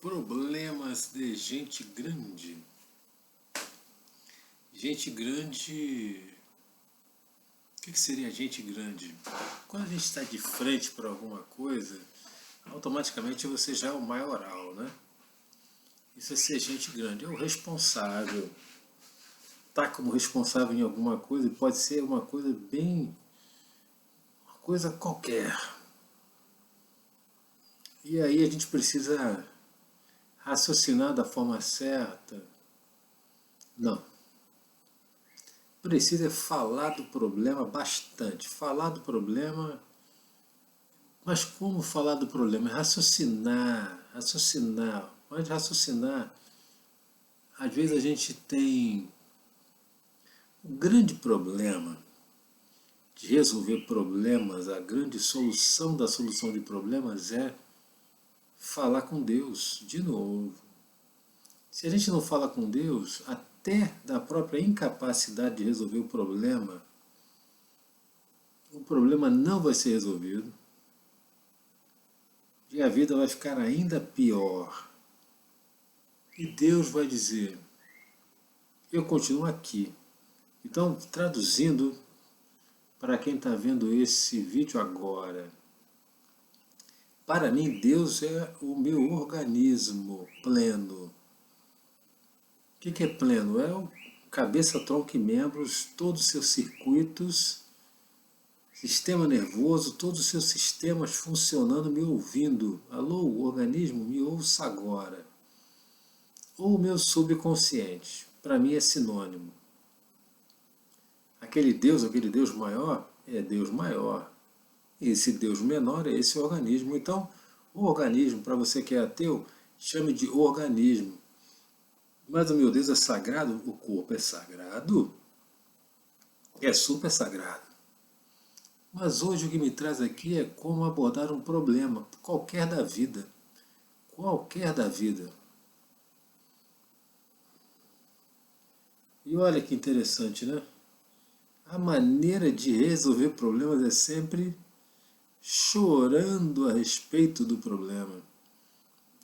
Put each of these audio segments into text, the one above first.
Problemas de gente grande. Gente grande. O que seria gente grande? Quando a gente está de frente para alguma coisa, automaticamente você já é o maioral, né? Isso é ser gente grande, é o responsável. Tá como responsável em alguma coisa, pode ser uma coisa bem. Uma coisa qualquer. E aí a gente precisa raciocinar da forma certa. Não. Precisa falar do problema bastante. Falar do problema. Mas como falar do problema? É raciocinar, raciocinar. Mas raciocinar, às vezes a gente tem um grande problema de resolver problemas, a grande solução da solução de problemas é falar com Deus de novo. Se a gente não fala com Deus, até da própria incapacidade de resolver o problema não vai ser resolvido e a vida vai ficar ainda pior. E Deus vai dizer, eu continuo aqui. Então, traduzindo para quem está vendo esse vídeo agora, para mim Deus é o meu organismo pleno. O que é pleno? É o cabeça, tronco e membros, todos os seus circuitos, sistema nervoso, todos os seus sistemas funcionando, me ouvindo. Alô, o organismo, me ouça agora. Ou o meu subconsciente, para mim é sinônimo. Aquele Deus maior, é Deus maior. Esse Deus menor é esse organismo. Então, o organismo, para você que é ateu, chame de organismo. Mas o meu Deus é sagrado, o corpo é sagrado, é super sagrado. Mas hoje o que me traz aqui é como abordar um problema, qualquer da vida. Qualquer da vida. E olha que interessante, né? A maneira de resolver problemas é sempre chorando a respeito do problema.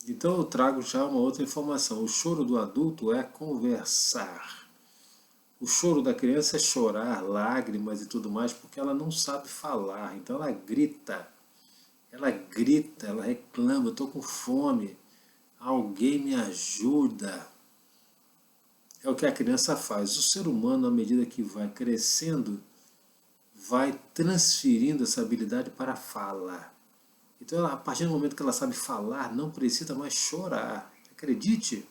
Então eu trago já uma outra informação. O choro do adulto é conversar. O choro da criança é chorar, lágrimas e tudo mais, porque ela não sabe falar. Então ela grita, ela reclama, eu estou com fome, alguém me ajuda. É o que a criança faz. O ser humano, à medida que vai crescendo, vai transferindo essa habilidade para a fala. Então, a partir do momento que ela sabe falar, não precisa mais chorar. Acredite,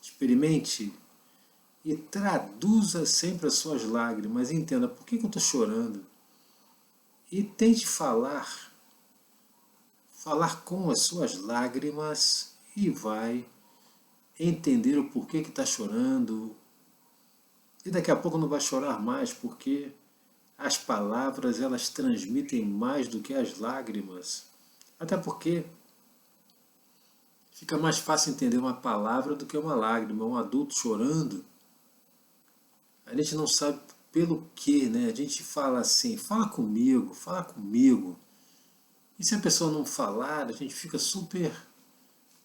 experimente e traduza sempre as suas lágrimas. Entenda por que eu estou chorando. E tente falar com as suas lágrimas e vai entender o porquê que está chorando. E daqui a pouco não vai chorar mais, porque as palavras elas transmitem mais do que as lágrimas. Até porque fica mais fácil entender uma palavra do que uma lágrima. Um adulto chorando, a gente não sabe pelo que, né? A gente fala assim, fala comigo, fala comigo. E se a pessoa não falar, a gente fica super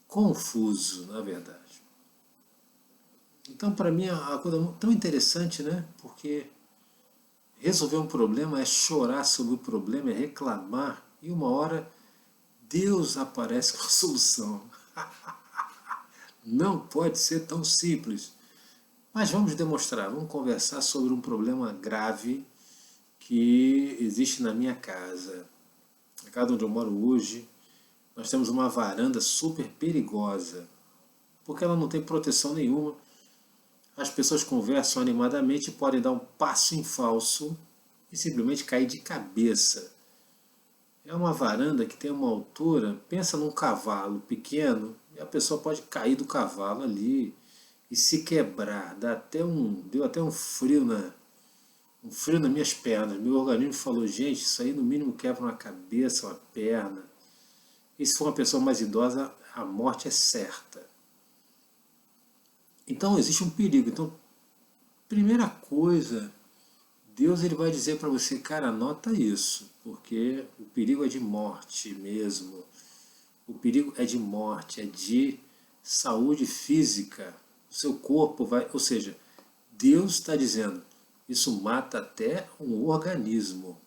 confuso, na verdade. Então, para mim, é uma coisa tão interessante, né? Porque resolver um problema é chorar sobre o problema, é reclamar, e uma hora Deus aparece com a solução. Não pode ser tão simples. Mas vamos demonstrar, vamos conversar sobre um problema grave que existe na minha casa. Na casa onde eu moro hoje, nós temos uma varanda super perigosa, porque ela não tem proteção nenhuma. As pessoas conversam animadamente e podem dar um passo em falso e simplesmente cair de cabeça. É uma varanda que tem uma altura, pensa num cavalo pequeno, e a pessoa pode cair do cavalo ali e se quebrar. Deu até um frio nas minhas pernas. Meu organismo falou, gente, isso aí no mínimo quebra uma cabeça, uma perna. E se for uma pessoa mais idosa, a morte é certa. Então existe um perigo. Então, primeira coisa, Deus ele vai dizer para você, cara, anota isso, porque o perigo é de morte mesmo. O perigo é de morte, é de saúde física. O seu corpo vai, ou seja, Deus está dizendo, isso mata até um organismo.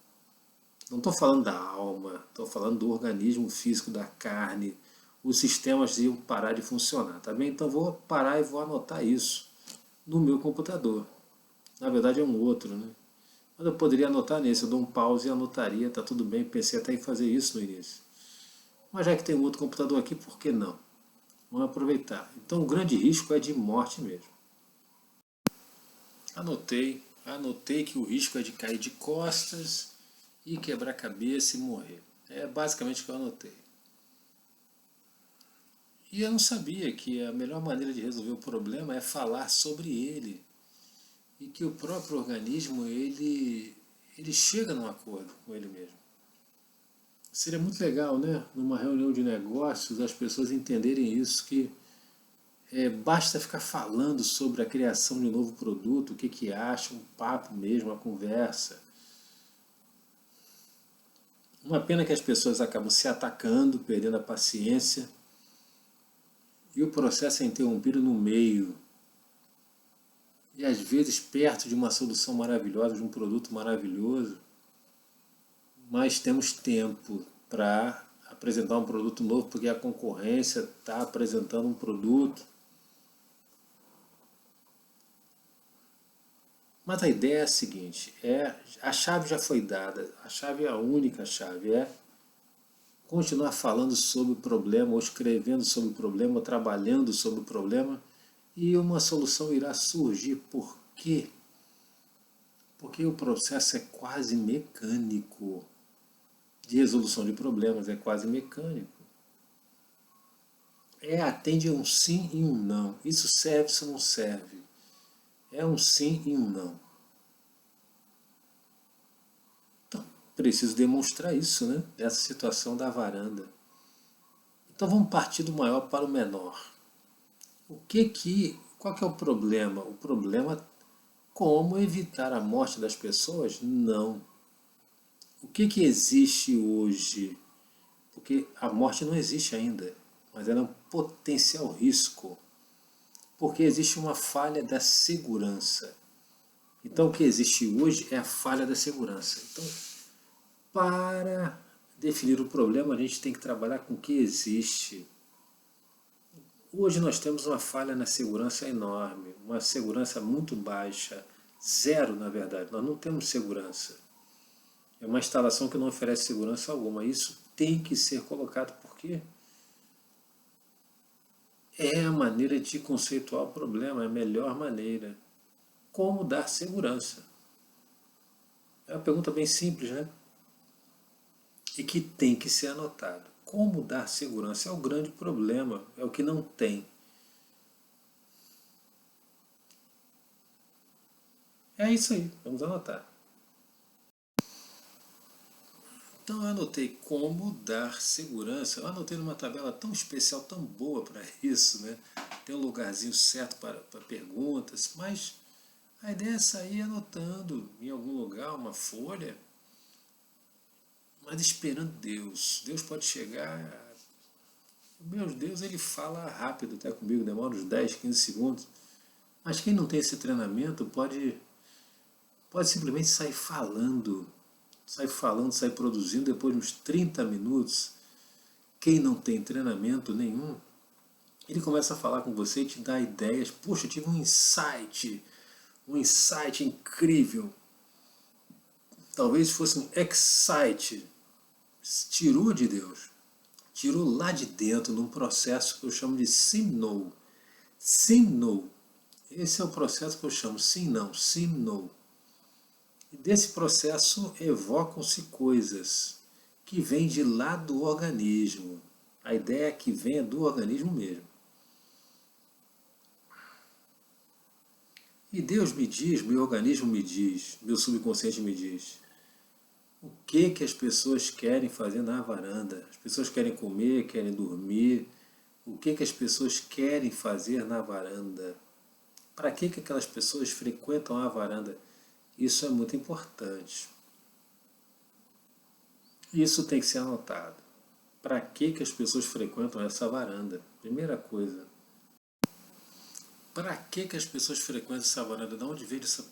Não estou falando da alma, estou falando do organismo físico, da carne. Os sistemas iam parar de funcionar, tá bem? Então vou parar e vou anotar isso no meu computador. Na verdade é um outro, né? Mas eu poderia anotar nesse, eu dou um pause e anotaria, tá tudo bem, pensei até em fazer isso no início. Mas já que tem um outro computador aqui, por que não? Vamos aproveitar. Então o grande risco é de morte mesmo. Anotei que o risco é de cair de costas e quebrar a cabeça e morrer. É basicamente o que eu anotei. E eu não sabia que a melhor maneira de resolver o problema é falar sobre ele. E que o próprio organismo, ele chega num acordo com ele mesmo. Seria muito legal, né? Numa reunião de negócios, as pessoas entenderem isso, que basta ficar falando sobre a criação de um novo produto, o que acham, um papo mesmo, uma conversa. Uma pena que as pessoas acabam se atacando, perdendo a paciência, e o processo é interrompido no meio. E às vezes perto de uma solução maravilhosa, de um produto maravilhoso, mas temos tempo para apresentar um produto novo, porque a concorrência está apresentando um produto. Mas a ideia é a seguinte, a chave já foi dada, a chave é a única chave, é continuar falando sobre o problema, ou escrevendo sobre o problema, ou trabalhando sobre o problema, e uma solução irá surgir. Por quê? Porque o processo é quase mecânico. De resolução de problemas é quase mecânico. Atende a um sim e um não. Isso serve, isso não serve. É um sim e um não. Então, preciso demonstrar isso, né? Essa situação da varanda. Então vamos partir do maior para o menor. Qual que é o problema? O problema é como evitar a morte das pessoas? Não. O que existe hoje? Porque a morte não existe ainda, mas ela é um potencial risco. Porque existe uma falha da segurança. Então o que existe hoje é a falha da segurança. Então, para definir o problema, a gente tem que trabalhar com o que existe. Hoje nós temos uma falha na segurança enorme, uma segurança muito baixa, zero na verdade, nós não temos segurança. É uma instalação que não oferece segurança alguma. Isso tem que ser colocado porque é a maneira de conceituar o problema, é a melhor maneira. Como dar segurança? É uma pergunta bem simples, né? E que tem que ser anotado. Como dar segurança é o grande problema, é o que não tem. É isso aí, vamos anotar. Então eu anotei como dar segurança. Eu anotei numa tabela tão especial, tão boa para isso, né? Tem um lugarzinho certo para perguntas, mas a ideia é sair anotando em algum lugar uma folha, mas esperando Deus. Deus pode chegar. Meu Deus, ele fala rápido até comigo, demora uns 10, 15 segundos. Mas quem não tem esse treinamento pode simplesmente sair falando, sair produzindo depois de uns 30 minutos. Quem não tem treinamento nenhum, ele começa a falar com você e te dá ideias. Poxa, eu tive um insight incrível. Talvez fosse um excite, tirou de Deus, tirou lá de dentro, num processo que eu chamo de sim-no. Sim-no. Esse é o processo que eu chamo sim-não, sim-no. E desse processo evocam-se coisas que vêm de lá do organismo. A ideia é que venha do organismo mesmo. E Deus me diz, meu organismo me diz, meu subconsciente me diz, o que as pessoas querem fazer na varanda. As pessoas querem comer, querem dormir. O que as pessoas querem fazer na varanda? Para que aquelas pessoas frequentam a varanda? Isso é muito importante. Isso tem que ser anotado. Para que as pessoas frequentam essa varanda? Primeira coisa. Para que as pessoas frequentam essa varanda? De onde veio essa?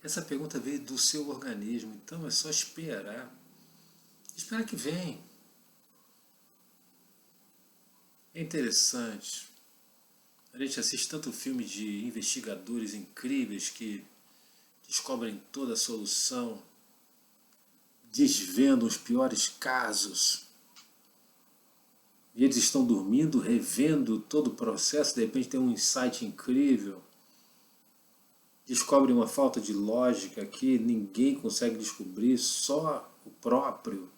Essa pergunta veio do seu organismo, então é só esperar. Espera que vem. É interessante. A gente assiste tanto filme de investigadores incríveis que descobrem toda a solução, desvendam os piores casos. E eles estão dormindo, revendo todo o processo, de repente tem um insight incrível. Descobrem uma falta de lógica que ninguém consegue descobrir, só o próprio.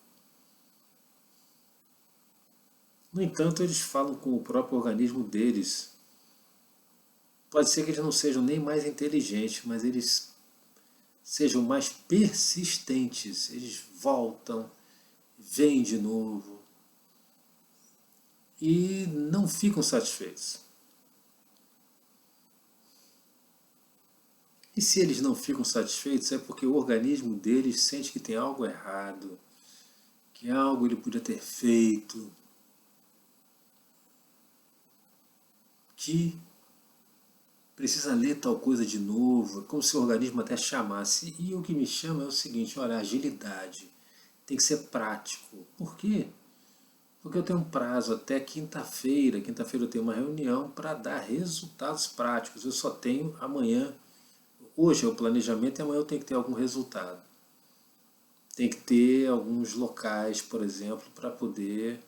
No entanto, eles falam com o próprio organismo deles. Pode ser que eles não sejam nem mais inteligentes, mas eles sejam mais persistentes. Eles voltam, vêm de novo e não ficam satisfeitos. E se eles não ficam satisfeitos é porque o organismo deles sente que tem algo errado, que algo ele podia ter feito, que precisa ler tal coisa de novo, como se o organismo até chamasse. E o que me chama é o seguinte, olha, agilidade, tem que ser prático. Por quê? Porque eu tenho um prazo até quinta-feira. Quinta-feira eu tenho uma reunião para dar resultados práticos. Eu só tenho amanhã. Hoje é o planejamento e amanhã eu tenho que ter algum resultado. Tem que ter alguns locais, por exemplo, para poder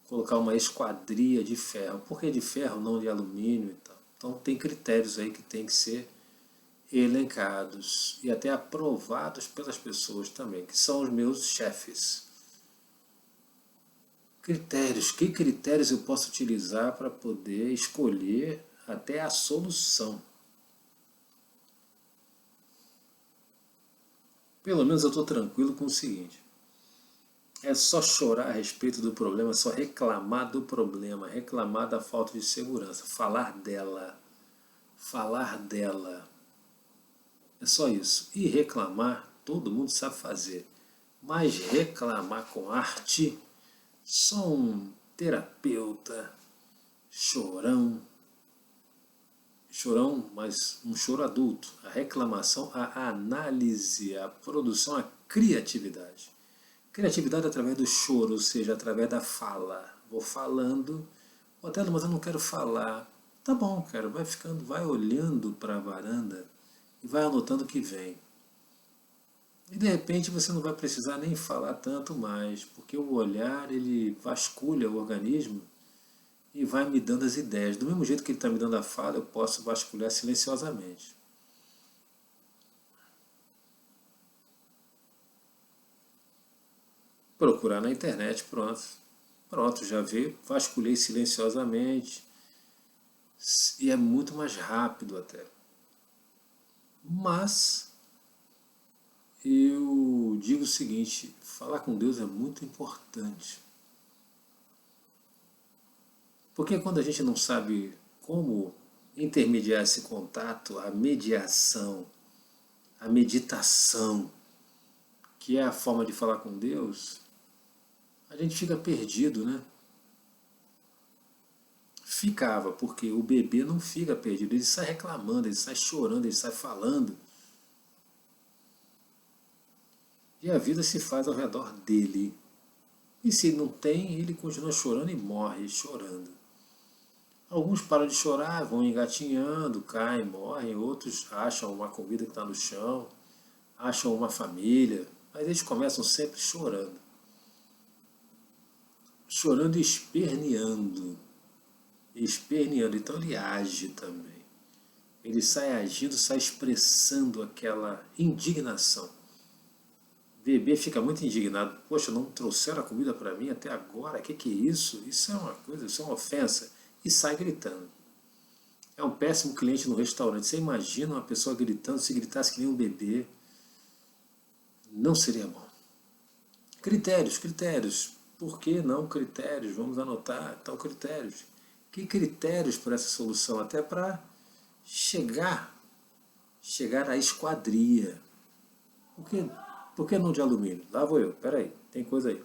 colocar uma esquadria de ferro. Por que de ferro, não de alumínio e tal? Então tem critérios aí que tem que ser elencados e até aprovados pelas pessoas também, que são os meus chefes. Critérios. Que critérios eu posso utilizar para poder escolher até a solução? Pelo menos eu estou tranquilo com o seguinte. É só chorar a respeito do problema, é só reclamar do problema, reclamar da falta de segurança, falar dela. Falar dela. É só isso. E reclamar, todo mundo sabe fazer. Mas reclamar com arte, só um terapeuta, chorão, chorão, mas um choro adulto. A reclamação, a análise, a produção, a criatividade. Criatividade através do choro, ou seja, através da fala. Vou falando, Otelo, mas eu não quero falar. Tá bom, cara, vai ficando, vai olhando para a varanda e vai anotando o que vem. E de repente você não vai precisar nem falar tanto mais, porque o olhar ele vasculha o organismo e vai me dando as ideias. Do mesmo jeito que ele está me dando a fala, eu posso vasculhar silenciosamente. Procurar na internet, pronto. Pronto, já veio, vasculhei silenciosamente e é muito mais rápido até. Mas eu digo o seguinte, falar com Deus é muito importante. Porque quando a gente não sabe como intermediar esse contato, a mediação, a meditação, que é a forma de falar com Deus, a gente fica perdido, né? Ficava, porque o bebê não fica perdido, ele sai reclamando, ele sai chorando, ele sai falando. E a vida se faz ao redor dele. E se não tem, ele continua chorando e morre chorando. Alguns param de chorar, vão engatinhando, caem, morrem, outros acham uma comida que está no chão, acham uma família, mas eles começam sempre chorando. Chorando e esperneando. Esperneando, então ele age também. Ele sai agindo, sai expressando aquela indignação. O bebê fica muito indignado. Poxa, não trouxeram a comida para mim até agora, que é isso? Isso é uma coisa, isso é uma ofensa. E sai gritando. É um péssimo cliente no restaurante. Você imagina uma pessoa gritando, se gritasse que nem um bebê, não seria bom. Critérios, critérios. Por que não critérios? Vamos anotar, então critérios. Que critérios para essa solução? Até para chegar à esquadria. Por que não de alumínio? Lá vou eu, peraí, tem coisa aí.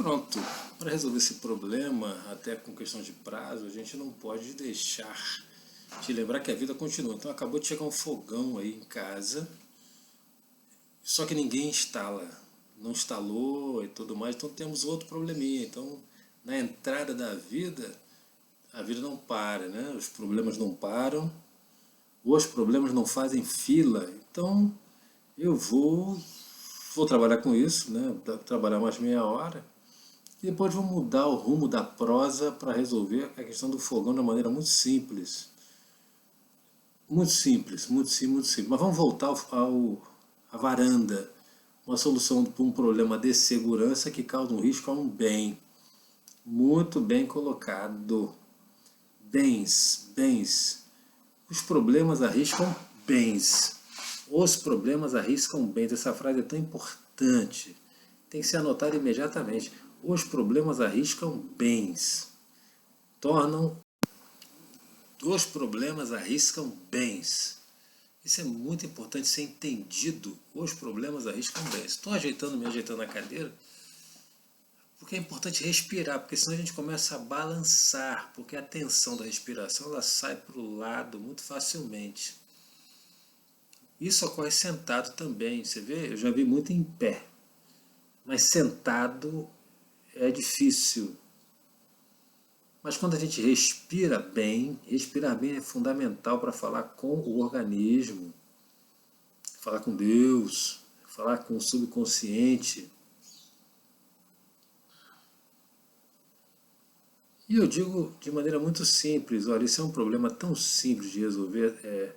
Pronto, para resolver esse problema, até com questão de prazo, a gente não pode deixar de lembrar que a vida continua. Então acabou de chegar um fogão aí em casa, só que ninguém instala, não instalou e tudo mais, então temos outro probleminha. Então, na entrada da vida, a vida não para, né? Os problemas não param, os problemas não fazem fila. Então, eu vou trabalhar com isso, né? Trabalhar mais meia hora. E depois vou mudar o rumo da prosa para resolver a questão do fogão de uma maneira muito simples. Muito simples, muito simples, muito simples. Mas vamos voltar à varanda. Uma solução para um problema de segurança que causa um risco a um bem. Muito bem colocado. Bens, bens. Os problemas arriscam bens. Os problemas arriscam bens. Essa frase é tão importante. Tem que ser anotada imediatamente. Os problemas arriscam bens. Os problemas arriscam bens. Isso é muito importante ser entendido. Os problemas arriscam bens. Estou me ajeitando na cadeira, porque é importante respirar, porque senão a gente começa a balançar, porque a tensão da respiração ela sai para o lado muito facilmente. Isso ocorre sentado também, você vê? Eu já vi muito em pé, mas sentado é difícil. Mas quando a gente respira bem, respirar bem é fundamental para falar com o organismo, falar com Deus, falar com o subconsciente. E eu digo de maneira muito simples, olha, isso é um problema tão simples de resolver,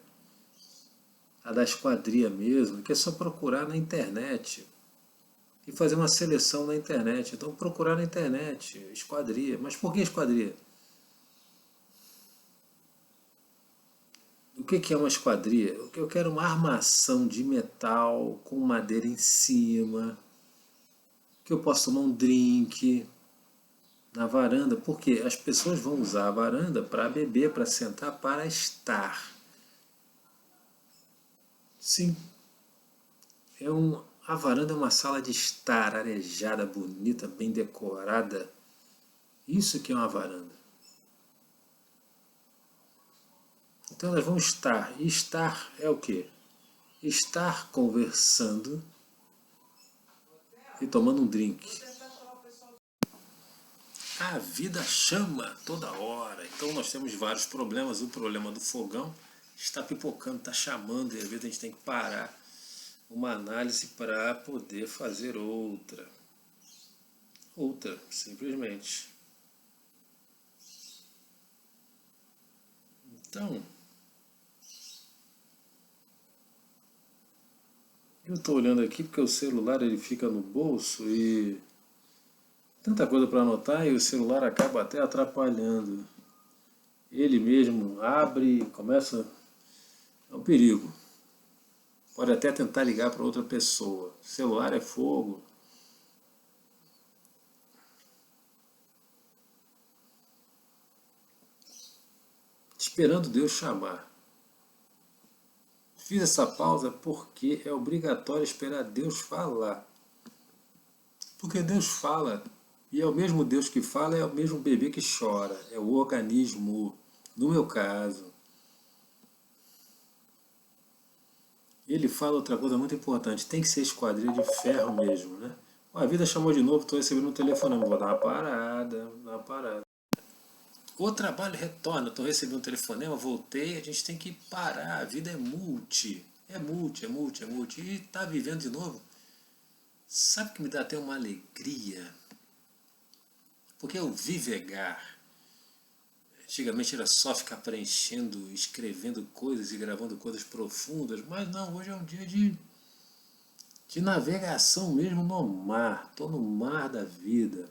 a da esquadria mesmo, que é só procurar na internet e fazer uma seleção na internet. Então procurar na internet, esquadria. Mas por que esquadria? O que é uma esquadria? Eu quero uma armação de metal com madeira em cima, que eu possa tomar um drink na varanda, porque as pessoas vão usar a varanda para beber, para sentar, para estar. Sim, a varanda é uma sala de estar, arejada, bonita, bem decorada. Isso que é uma varanda. Então elas vão estar. E estar é o quê? Estar conversando e tomando um drink. A vida chama toda hora. Então nós temos vários problemas. O problema do fogão está pipocando, está chamando, e às vezes a gente tem que parar uma análise para poder fazer outra. Outra, simplesmente. Então, eu estou olhando aqui porque o celular ele fica no bolso e tanta coisa para anotar e o celular acaba até atrapalhando. Ele mesmo abre, começa. É um perigo. Pode até tentar ligar para outra pessoa. Celular é fogo. Esperando Deus chamar. Fiz essa pausa porque é obrigatório esperar Deus falar. Porque Deus fala. E é o mesmo Deus que fala, é o mesmo bebê que chora. É o organismo. No meu caso. Ele fala outra coisa muito importante. Tem que ser esquadrilha de ferro mesmo, né? A vida chamou de novo, estou recebendo um telefonema. Vou dar uma parada, dar uma parada. O trabalho retorna, estou recebendo um telefonema, voltei, a gente tem que parar, a vida é multi. É multi, é multi, é multi. E está vivendo de novo. Sabe que me dá até uma alegria? Porque o vivegar, antigamente era só ficar preenchendo, escrevendo coisas e gravando coisas profundas, mas não, hoje é um dia de navegação mesmo no mar. Estou no mar da vida.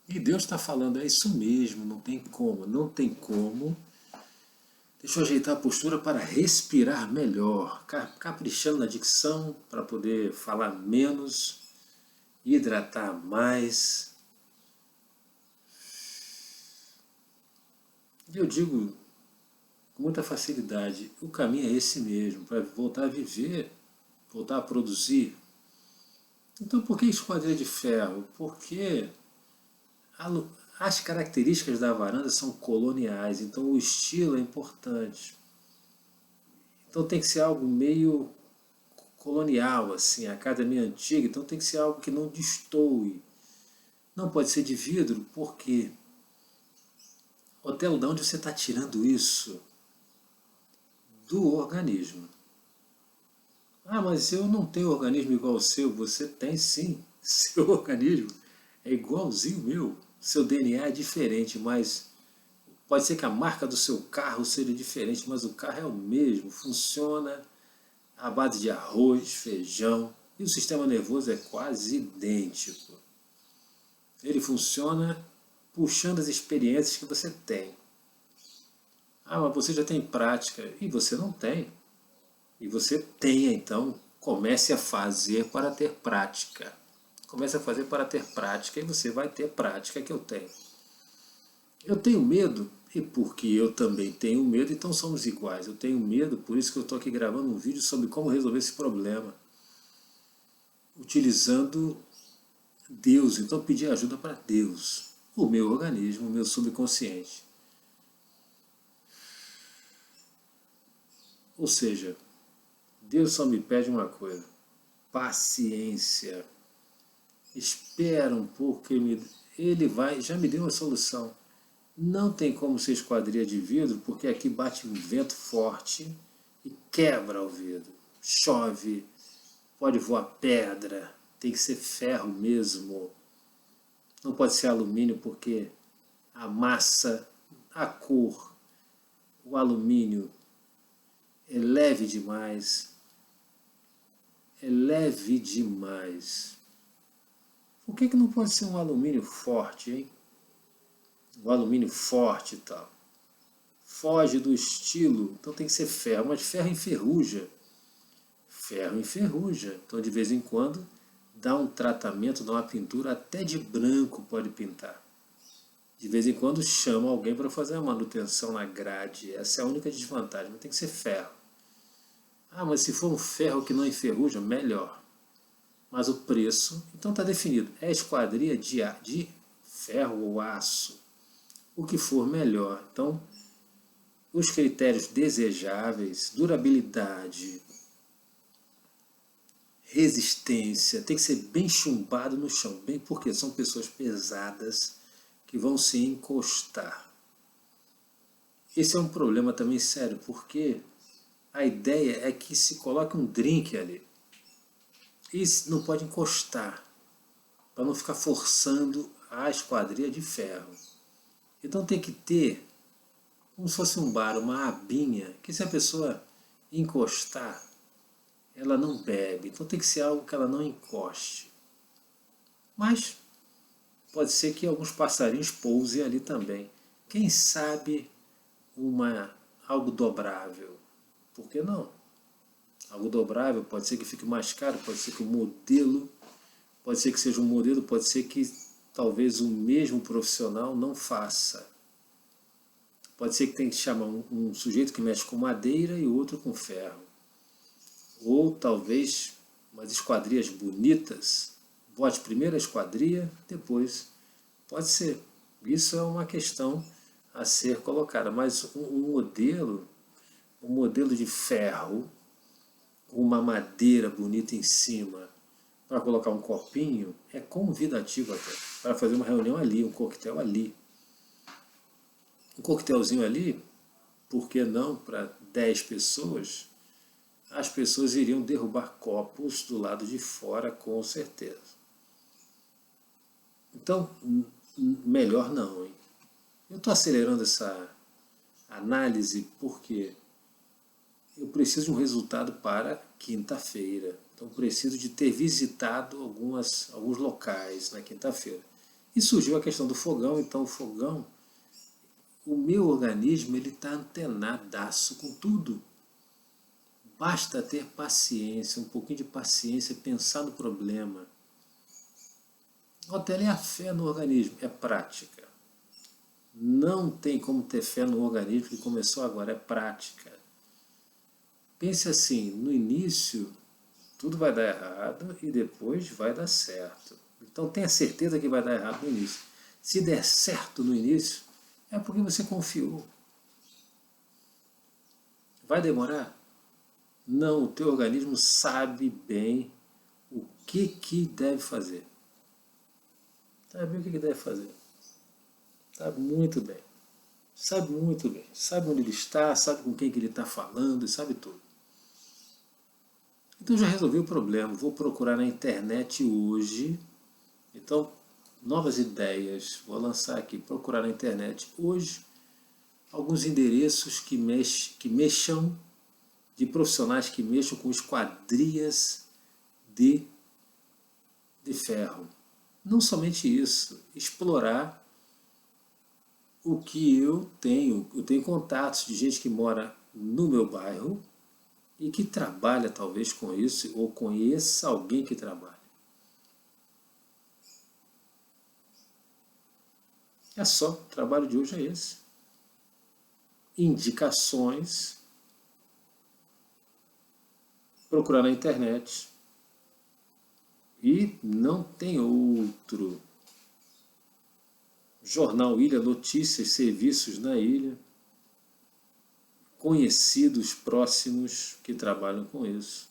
E Deus está falando, é isso mesmo, não tem como, não tem como. Deixa eu ajeitar a postura para respirar melhor, caprichando na dicção para poder falar menos, hidratar mais. E eu digo com muita facilidade, o caminho é esse mesmo, para voltar a viver voltar a produzir. Então por que esquadria de ferro? Porque as características da varanda são coloniais, então o estilo é importante. Então tem que ser algo meio colonial, assim, a casa é meio antiga, então tem que ser algo que não destoe. Não pode ser de vidro, porque Otelo, de onde você está tirando isso? Do organismo. Ah, mas eu não tenho organismo igual ao seu. Você tem sim. Seu organismo é igualzinho ao meu. Seu DNA é diferente, mas pode ser que a marca do seu carro seja diferente, mas o carro é o mesmo. Funciona à base de arroz, feijão. E o sistema nervoso é quase idêntico. Ele funciona puxando as experiências que você tem. Ah, mas você já tem prática. E você não tem. E você tenha, então, comece a fazer para ter prática. Comece a fazer para ter prática e você vai ter prática que eu tenho. Eu tenho medo, e porque eu também tenho medo, então somos iguais. Eu tenho medo, por isso que eu estou aqui gravando um vídeo sobre como resolver esse problema. Utilizando Deus, então pedir ajuda para Deus. O meu organismo, o meu subconsciente. Ou seja, Deus só me pede uma coisa: paciência. Espera um pouco que ele vai, já me deu a solução. Não tem como ser esquadria de vidro, porque aqui bate um vento forte e quebra o vidro. Chove, pode voar pedra, tem que ser ferro mesmo. Não pode ser alumínio, porque a massa, a cor, o alumínio é leve demais. É leve demais. Por que não pode ser um alumínio forte, hein? Um alumínio forte e tal. Foge do estilo, então tem que ser ferro, mas ferro enferruja. Ferro enferruja. Então de vez em quando dá um tratamento, dá uma pintura, até de branco pode pintar. De vez em quando chama alguém para fazer a manutenção na grade. Essa é a única desvantagem, mas tem que ser ferro. Ah, mas se for um ferro que não enferruja, melhor. Mas o preço, então está definido. É esquadria de ferro ou aço. O que for melhor. Então, os critérios desejáveis, durabilidade, resistência, tem que ser bem chumbado no chão, bem porque são pessoas pesadas que vão se encostar. Esse é um problema também sério, porque a ideia é que se coloque um drink ali. E não pode encostar, para não ficar forçando a esquadria de ferro. Então tem que ter, como se fosse um bar, uma abinha, que se a pessoa encostar, ela não bebe. Então tem que ser algo que ela não encoste. Mas pode ser que alguns passarinhos pousem ali também. Quem sabe algo dobrável? Por que não? Algo dobrável pode ser que fique mais caro, pode ser que o modelo, pode ser que seja um modelo, pode ser que talvez o mesmo profissional não faça. Pode ser que tenha que chamar um sujeito que mexe com madeira e outro com ferro. Ou talvez umas esquadrias bonitas. Bote primeiro a esquadria, depois pode ser. Isso é uma questão a ser colocada. Mas um modelo de ferro, com uma madeira bonita em cima, para colocar um copinho, é convidativo até. Para fazer uma reunião ali, um coquetel ali. Um coquetelzinho ali, por que não para 10 pessoas? As pessoas iriam derrubar copos do lado de fora, com certeza. Então, melhor não, hein? Eu estou acelerando essa análise porque eu preciso de um resultado para quinta-feira. Então, preciso de ter visitado alguns locais na quinta-feira. E surgiu a questão do fogão, então o fogão, o meu organismo, ele está antenadaço com tudo. Basta ter paciência, um pouquinho de paciência, pensar no problema. Até é a fé no organismo, é prática. Não tem como ter fé no organismo que começou agora, é prática. Pense assim, no início Tudo vai dar errado e depois vai dar certo. Então tenha certeza que vai dar errado no início. Se der certo no início, é porque você confiou. Vai demorar? Não, o teu organismo sabe bem o que deve fazer. Sabe bem o que deve fazer. Sabe muito bem. Sabe muito bem. Sabe onde ele está, sabe com quem que ele está falando, sabe tudo. Então já resolvi o problema. Vou procurar na internet hoje. Então, novas ideias. Vou lançar aqui, procurar na internet hoje alguns endereços que mexam, de profissionais que mexam com esquadrias de ferro. Não somente isso, explorar o que eu tenho. Eu tenho contatos de gente que mora no meu bairro e que trabalha talvez com isso, ou conheça alguém que trabalha. É só, o trabalho de hoje é esse. Indicações, procurar na internet. E não tem outro. Jornal Ilha, notícias, serviços na ilha. Conhecidos próximos que trabalham com isso.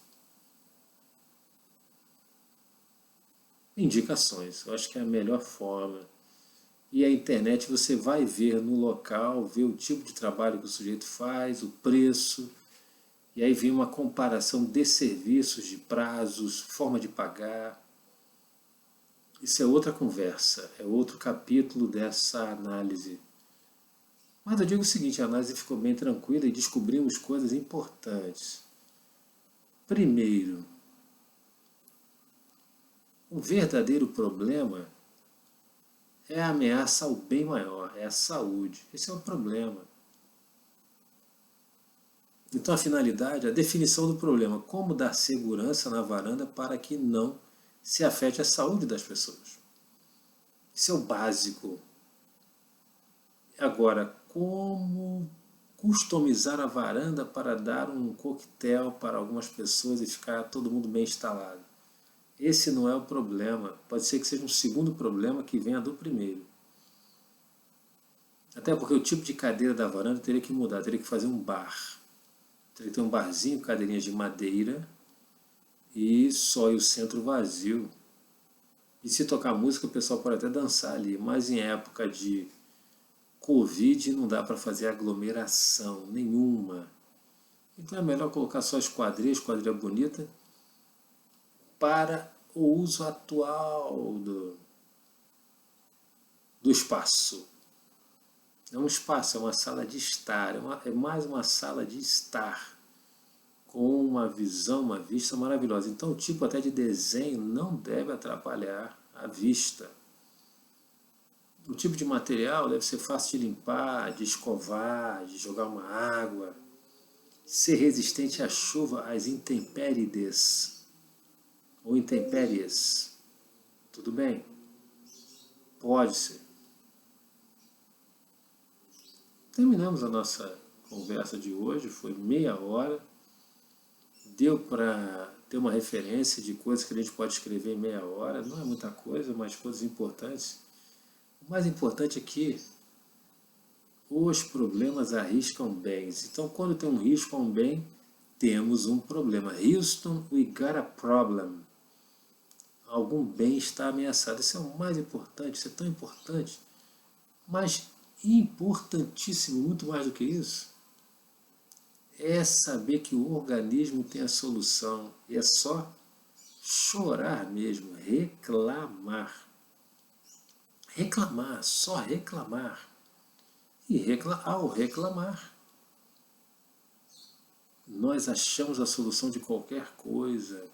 Indicações, eu acho que é a melhor forma. E a internet você vai ver no local, ver o tipo de trabalho que o sujeito faz, o preço, e aí vem uma comparação de serviços, de prazos, forma de pagar. Isso é outra conversa, é outro capítulo dessa análise. Mas eu digo o seguinte, a análise ficou bem tranquila e descobrimos coisas importantes. Primeiro, o verdadeiro problema é a ameaça ao bem maior, é a saúde. Esse é o problema. Então a finalidade, a definição do problema, como dar segurança na varanda para que não se afete a saúde das pessoas. Isso é o básico. Agora, como customizar a varanda para dar um coquetel para algumas pessoas e ficar todo mundo bem instalado? Esse não é o problema. Pode ser que seja um segundo problema que venha do primeiro. Até porque o tipo de cadeira da varanda teria que mudar, teria que fazer um bar. Teria que ter um barzinho, cadeirinhas de madeira e só o centro vazio. E se tocar música o pessoal pode até dançar ali, mas em época de Covid não dá para fazer aglomeração nenhuma. Então é melhor colocar só esquadrilha bonita, para o uso atual do espaço. É um espaço, é uma sala de estar, é mais uma sala de estar, com uma visão, uma vista maravilhosa. Então o tipo até de desenho não deve atrapalhar a vista. O tipo de material deve ser fácil de limpar, de escovar, de jogar uma água, ser resistente à chuva, às intempéries ou intempéries. Tudo bem? Pode ser. Terminamos a nossa conversa de hoje, foi meia hora. Deu para ter uma referência de coisas que a gente pode escrever em meia hora. Não é muita coisa, mas coisas importantes. O mais importante é que os problemas arriscam bens. Então, quando tem um risco a um bem, temos um problema. Houston, we got a problem. Algum bem está ameaçado. Isso é o mais importante, isso é tão importante. Mas importantíssimo, muito mais do que isso, é saber que o organismo tem a solução. E é só chorar mesmo, reclamar. Reclamar, só reclamar. E ao reclamar, nós achamos a solução de qualquer coisa.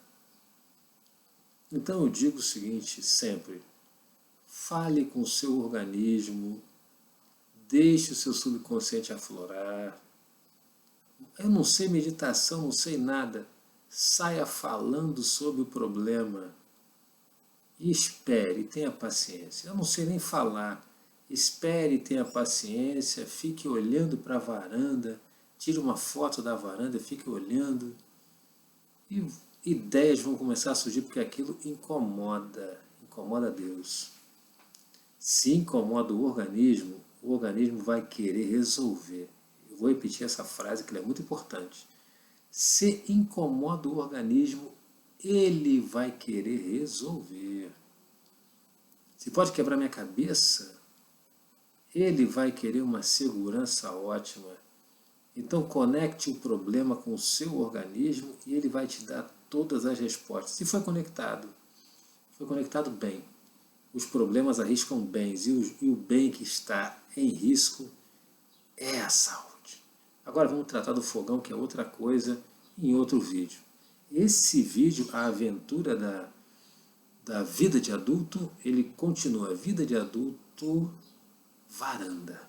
Então eu digo o seguinte sempre: fale com o seu organismo, deixe o seu subconsciente aflorar. Eu não sei meditação, não sei nada. Saia falando sobre o problema. E espere, tenha paciência. Eu não sei nem falar. Espere, tenha paciência, fique olhando para a varanda, tire uma foto da varanda, fique olhando. E ideias vão começar a surgir porque aquilo incomoda Deus. Se incomoda o organismo vai querer resolver. Eu vou repetir essa frase que ela é muito importante. Se incomoda o organismo, ele vai querer resolver. Se pode quebrar minha cabeça, ele vai querer uma segurança ótima. Então conecte o problema com o seu organismo e ele vai te dar todas as respostas. Se foi conectado bem. Os problemas arriscam bens e o bem que está em risco é a saúde. Agora vamos tratar do fogão, que é outra coisa, em outro vídeo. Esse vídeo, a aventura da vida de adulto, ele continua. Vida de adulto, varanda.